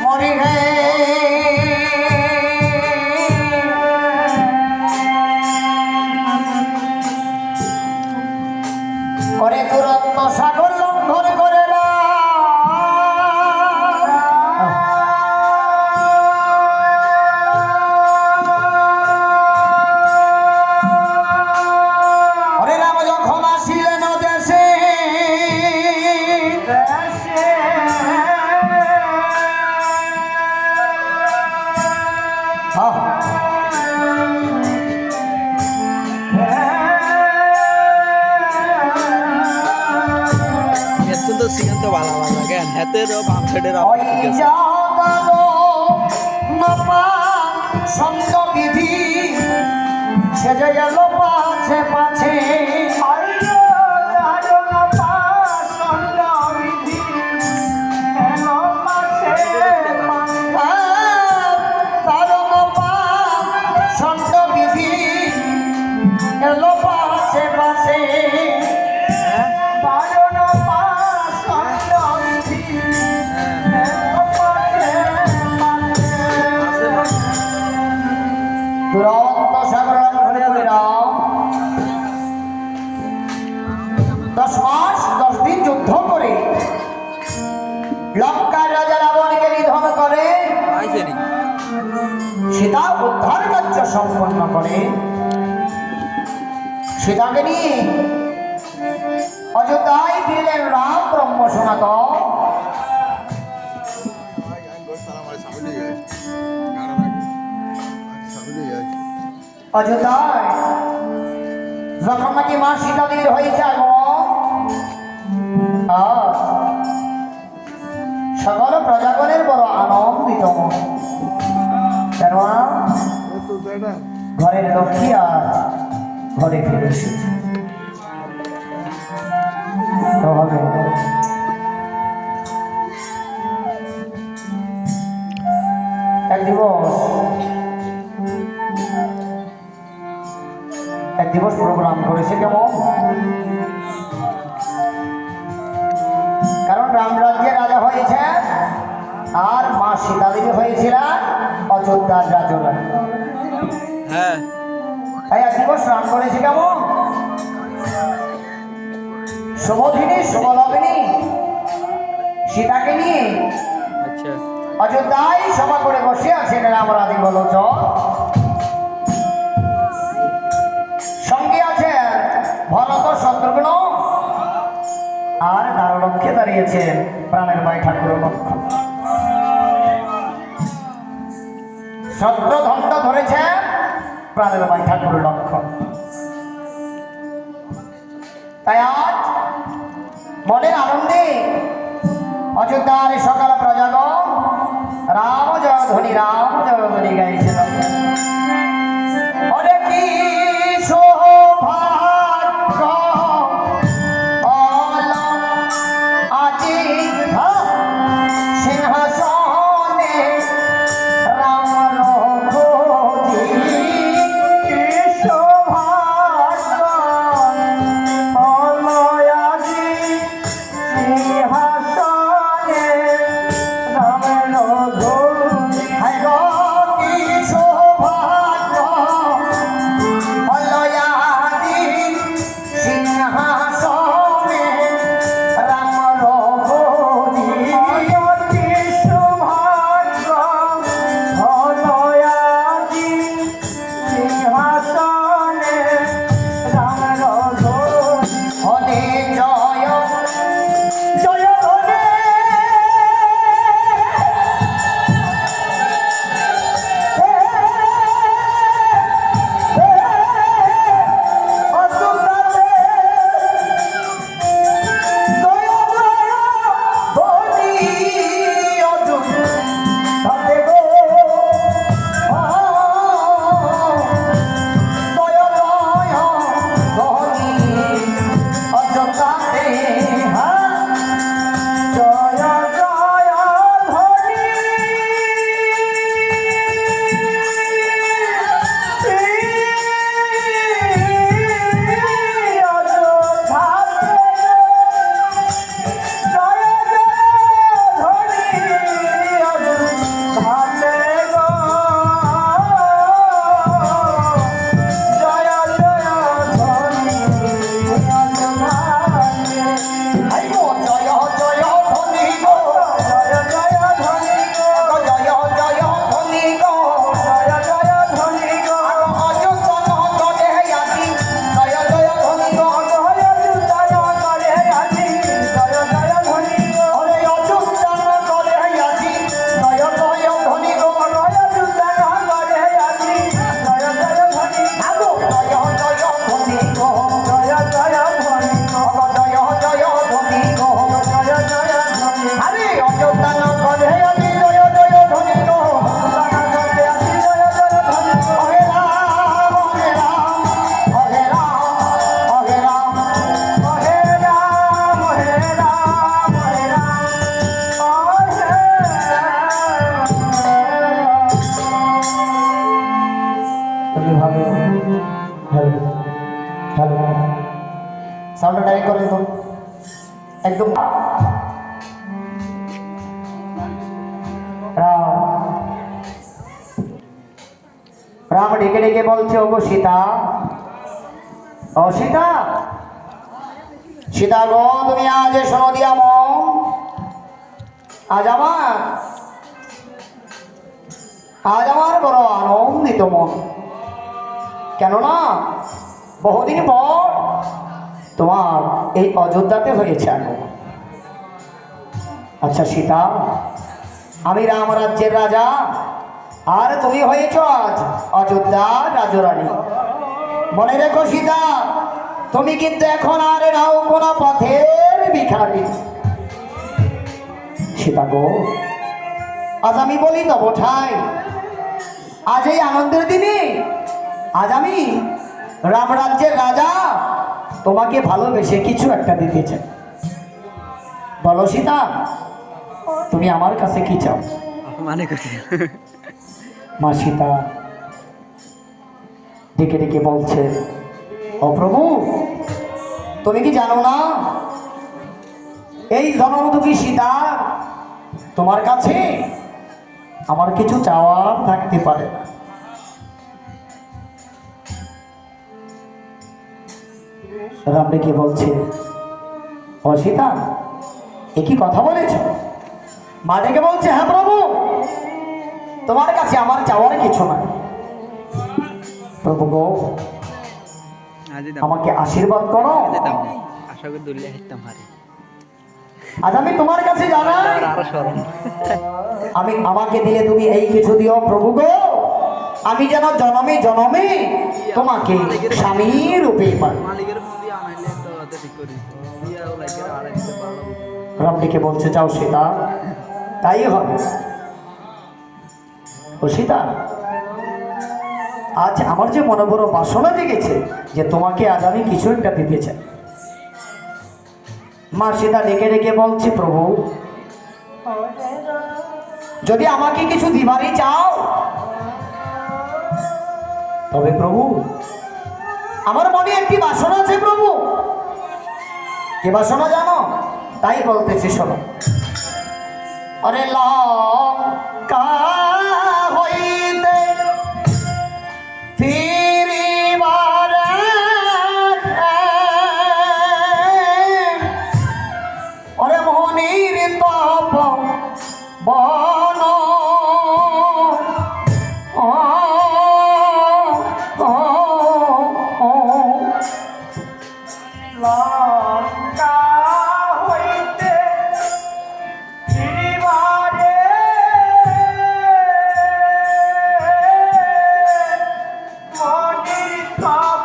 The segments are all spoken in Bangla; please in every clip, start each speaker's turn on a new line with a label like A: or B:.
A: মরি হে করে দুরন্ত সাগর লঙ্ঘন করে
B: তো সিন তো ভালো ভালো লাগে হাতের বাম সাইডের
A: বিধি সেজে গেল পাছে পাছে এলো পাছে পাছে দুরন্ত সাগর লঙ্ঘন করিলাম 10 মাস 10 দিন যুদ্ধ করে লঙ্কার রাজা রাবণকে নিধন করে সীতা উদ্ধার কার্য সম্পন্ন করে সীতাকে নিয়ে অযোধ্যায় ফিরলেন রাম ব্রহ্ম সনাতন অযোধ্যায় যখন নাকি মা সীতা দেবীর হয়েছে আগমন সকল প্রজাগণের বড় আনন্দিত কেননা ঘরের লক্ষ্মী আজ ঘরে ফিরে এসেছে হবে এক দিবস প্রোগ্রাম করেছে কেমন কারণ রামরাজ্যের রাজা হয়েছে আর মা সীতা দেবী হয়েছিলেন অযোধ্যার রাজা
B: হ্যাঁ
A: তাই এক দিবস রাম করেছে কেমন শুভদিনী শুভলগ্নী সীতাকে নিয়ে
B: আচ্ছা
A: অযোধ্যায় সভা করে বসে আছেন রামরাজি বলোচন সঙ্গে আছে ভরত শত্রুঘ্ন আর দারলক্ষ্যে দাঁড়িয়েছেন প্রাণের ভাই ঠাকুর লক্ষ্মণ শত্রুধন্ত ধরেছে প্রাণের ভাই ঠাকুর লক্ষ্মণ তাই আজ মনের আনন্দে অযোধ্যার সকাল প্রজাগণ রাম জয়ধ্বনি গাইছে অনেক সৌভাগ্য আজি সিংহাসনে রাম খোঁজি সৌভাগ্য আজি সিংহাসনে রাম খোঁজি তুমি ভাবে হ্যালো হ্যালো সাউন্ডটা ডাইরেক্ট করেন তো একদম রাম ডেকে ডেকে বলছে ওগো সীতা, ও সীতা, সীতা গো তুমি আজ শোনো দিয়া মন, আজ আমার বড় আনন্দিত মন, কেননা বহুদিন পর তোমার এই অযোধ্যাতে হয়েছে আগমন। আচ্ছা সীতা, আমি রাম রাজ্যের রাজা, আর তুমি হয়েছ আজ অযোধ্যার রাজরানী। মনে রেখো সীতা, তুমি কিন্তু এখন আর নাও কোনো পথের ভিখারি। সীতা গো, আজ আমি বলি তব ঠাই, আজ এই আনন্দের দিনে আজ আমি রাম রাজ্যের রাজা তোমাকে ভালোবেসে কিছু একটা দিতে চাই। বলো সীতা, তুমি আমার কাছে কি চাও?
B: মানে করি
A: মা সীতা ডেকে ডেকে বলছে, ও প্রভু, তুমি কি জানো না এই জনমদুখী সীতা তোমার কাছে আমার কিছু চাওয়ার থাকতে পারে না। রাম ডেকে বলছে, ও সীতা, এ কি কথা বলেছ? মা ডেকে বলছে, হ্যাঁ প্রভু, তোমার কাছে আমার চাওয়ার কিছু নাই। প্রভু গো, আমাকে আশীর্বাদ করো,
B: আশা করি দলিয়া হিতাম হারি
A: আজ আমি তোমার কাছে জানাই, আমাকে দিলে তুমি এই কিছু দিও প্রভু গো, আমি যেন জনমে জনমে তোমাকে স্বামী রূপে পাই। রামটিকে বলছে, যাও সীতা, তাই হবে। ও সীতা, আজ আমার যে মনে বড় বাসনা জেগেছে যে তোমাকে আজ আমি কিছু একটা দিতে চাই। মা সীতা ডেকে ডেকে বলছে, প্রভু, যদি আমাকে কিছু দিবারই চাও, তবে প্রভু আমার মনে একটি বাসনা আছে প্রভু। কি বাসনা জানো? তাই বলতেছি শোনো। আরে লঙ্কা হইতে ফিরিবার ওরে মনির তপ বন লঙ্কা হইতে ফিরিবারে মনির তপ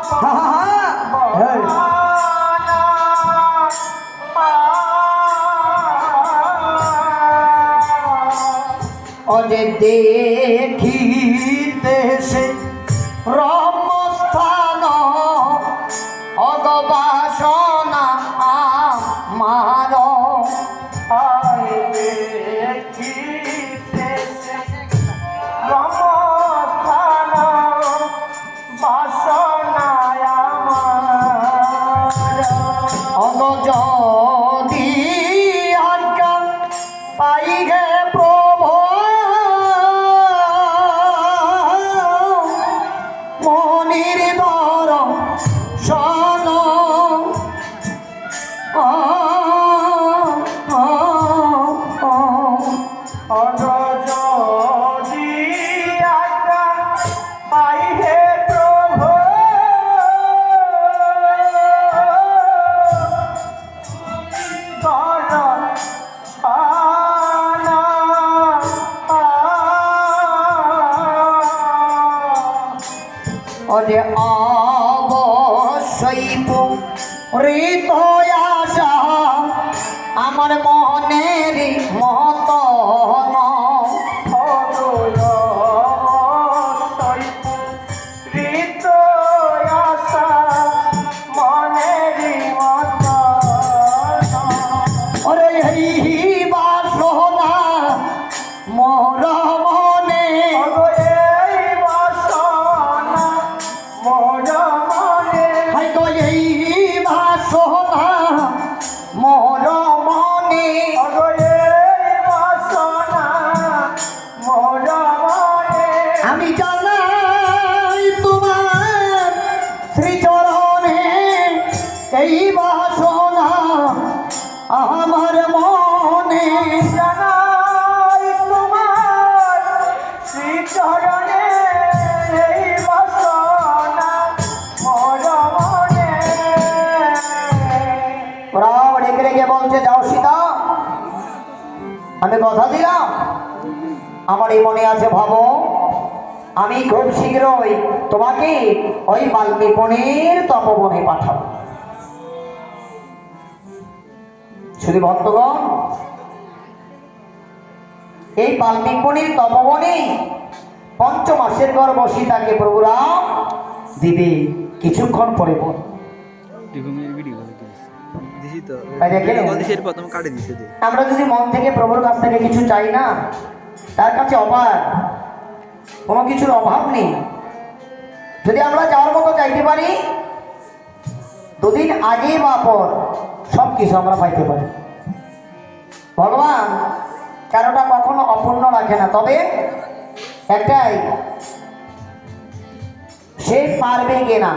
A: অজে দেখিতে সে রমস্থান অগবাসনা আমার দেখিতে সে রমস্থান বাসনায় আমার অগজদি আজ্ঞা পাই গে প্রভু মনির দর শন অগজদি আজ্ঞা পাই হে প্রভু দর অজে অবশ্যই ঋত আশা আমার মনের মত ঋত আশা মনের মত ওরে এই বাসনা মোর মনে এই বাসনা আমি কথা দিলাম, আমার এই মনে আছে ভাবো, আমি খুব শীঘ্রই তোমাকে ওই বাল্মীপনের তপবনে পাঠাবো। শুধু ভক্তগণ, এই বাল্মীপনির তপবনে পঞ্চমাসের গর্ভ সীতাকে প্রভু রাম দিবে কিছুক্ষণ পরে পর।
B: প্রথম কাটে দিছে দে।
A: আমরা যদি মন থেকে প্রভুর কাছ থেকে কিছু চাই না, তার কাছে অপার, কোনো কিছুর অভাব নেই। যদি আমরা যাওয়ার মতো চাইতে পারি, দুদিন আগে বা পর সব কিছু আমরা পাইতে পারি। ভগবান কারোটা কখনো অপূর্ণ রাখে না, তবে একটাই, সে পারবে কিনা